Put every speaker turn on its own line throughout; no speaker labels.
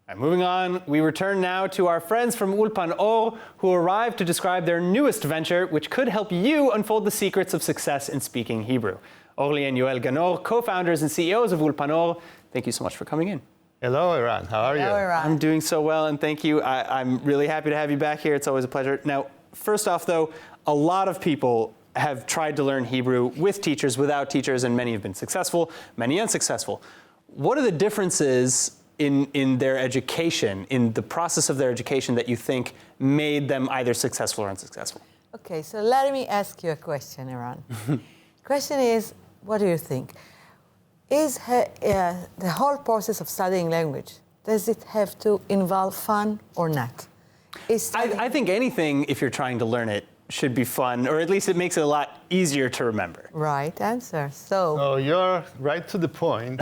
And moving on, we return now to our friends from Ulpan-Or who arrived to describe their newest venture, which could help you unfold the secrets of success in speaking Hebrew. Orly and Yoel Ganor, co-founders and CEOs of Ulpan-Or, thank you so much for coming in.
Hello, Iran. How are you?
Hello, Iran.
I'm doing so well, and thank you. I'm really happy to have you back here. It's always a pleasure. Now, first off, though, a lot of people have tried to learn Hebrew with teachers, without teachers, and many have been successful, many unsuccessful. What are the differences in their education, in the process of their education, that you think made them either successful or unsuccessful?
Okay, so let me ask you a question, Iran. Question is, what do you think? Is the whole process of studying language, does it have to involve fun or not?
I think anything, if you're trying to learn it, should be fun, or at least it makes it a lot easier to remember.
Right answer. So
you're right to the point.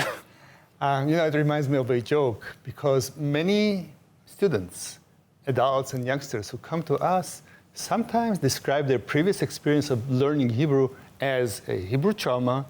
It reminds me of a joke, because many students, adults and youngsters who come to us sometimes describe their previous experience of learning Hebrew as a Hebrew trauma,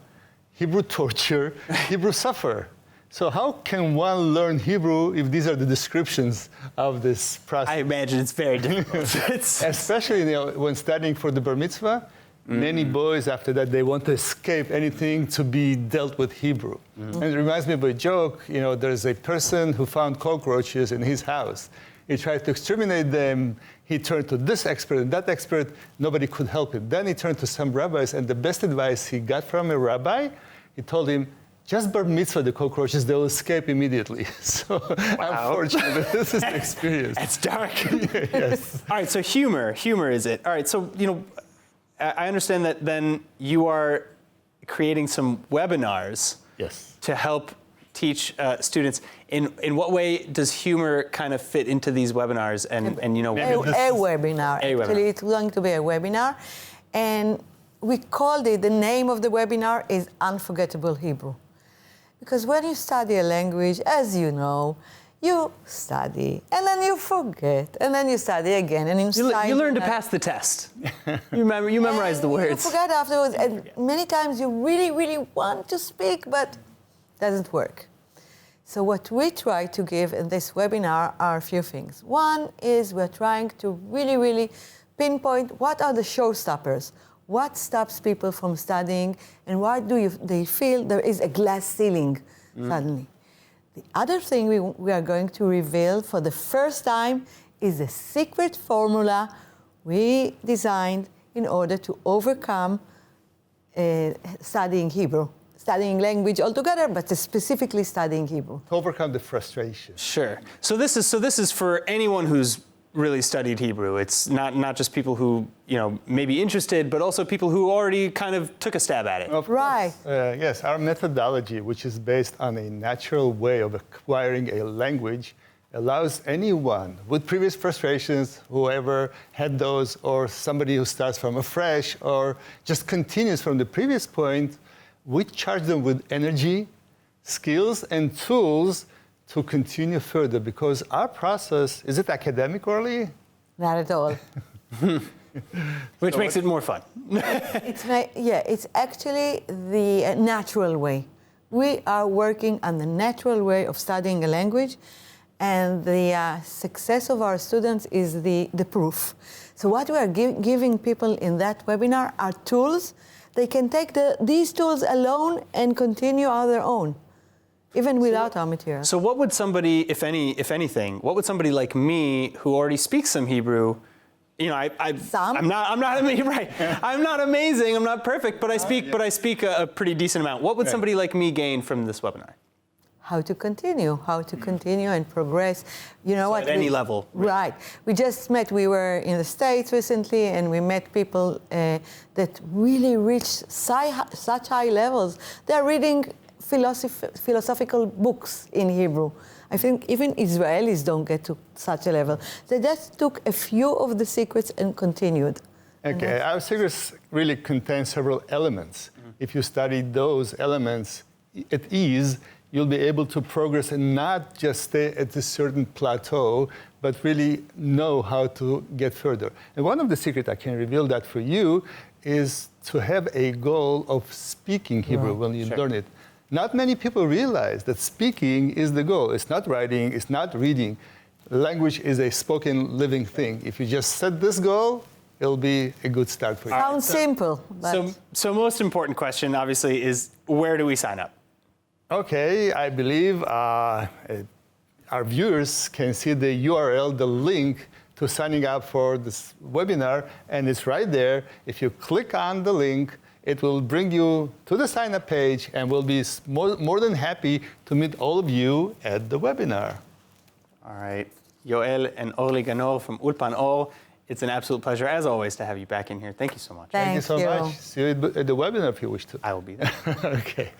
Hebrew torture, Hebrew suffer. So how can one learn Hebrew if these are the descriptions of this process?
I imagine it's very difficult.
Especially when studying for the bar mitzvah, many boys after that, they want to escape anything to be dealt with Hebrew. And it reminds me of a joke. There's a person who found cockroaches in his house. He tried to exterminate them. He turned to this expert and that expert. Nobody could help him. Then he turned to some rabbis, and the best advice he got from a rabbi, he told him, just bar mitzvah the cockroaches, they'll escape immediately. So unfortunately, this is the experience.
It's dark.
Yes.
All right, so humor is it. All right, so, I understand that then you are creating some webinars to help teach students. In what way does humor kind of fit into these webinars? And
a webinar. Actually, it's going to be a webinar. And we called it, the name of the webinar is Unforgettable Hebrew. Because when you study a language, as you know, you study, and then you forget, and then you study again, and
you learn to pass the test. You memorize the words.
You forget afterwards, and many times you really, really want to speak, but it doesn't work. So what we try to give in this webinar are a few things. One is we're trying to really, really pinpoint what are the showstoppers. What stops people from studying, and why do they feel there is a glass ceiling suddenly? The other thing we are going to reveal for the first time is a secret formula we designed in order to overcome studying Hebrew, studying language altogether, but specifically studying Hebrew.
To overcome the frustration.
Sure. So this is for anyone who's really studied Hebrew. It's not just people who may be interested, but also people who already kind of took a stab at it.
Right.
Yes, our methodology, which is based on a natural way of acquiring a language, allows anyone with previous frustrations, whoever had those, or somebody who starts from afresh, or just continues from the previous point, we charge them with energy, skills, and tools to continue further, because our process, is it academic, Orly?
Not at all.
Which makes it more fun.
It's actually the natural way. We are working on the natural way of studying a language, and the success of our students is the proof. So what we are giving people in that webinar are tools. They can take these tools alone and continue on their own, even without our material.
So what would somebody, if anything, what would somebody like me who already speaks some Hebrew, I'm not amazing, I'm not perfect, but I speak a pretty decent amount. What would somebody like me gain from this webinar?
How to continue and progress.
At any level.
Right. We just met, we were in the States recently, and we met people that really reached such high levels. They're reading philosophical books in Hebrew. I think even Israelis don't get to such a level. They just took a few of the secrets and continued.
Okay, our secrets really contain several elements. If you study those elements at ease, you'll be able to progress and not just stay at a certain plateau, but really know how to get further. And one of the secrets, I can reveal that for you, is to have a goal of speaking Hebrew when you learn it. Not many people realize that speaking is the goal. It's not writing, it's not reading. Language is a spoken, living thing. If you just set this goal, it'll be a good start for you.
Sounds simple, but
So most important question, obviously, is where do we sign up?
Okay, I believe our viewers can see the URL, the link to signing up for this webinar, and it's right there. If you click on the link, it will bring you to the sign-up page, and we'll be more than happy to meet all of you at the webinar.
All right. Yoel and Orly Ganor from Ulpan-Or. It's an absolute pleasure, as always, to have you back in here. Thank you so much.
Thank you so much. See you at the webinar if you wish to.
I will be there.
Okay.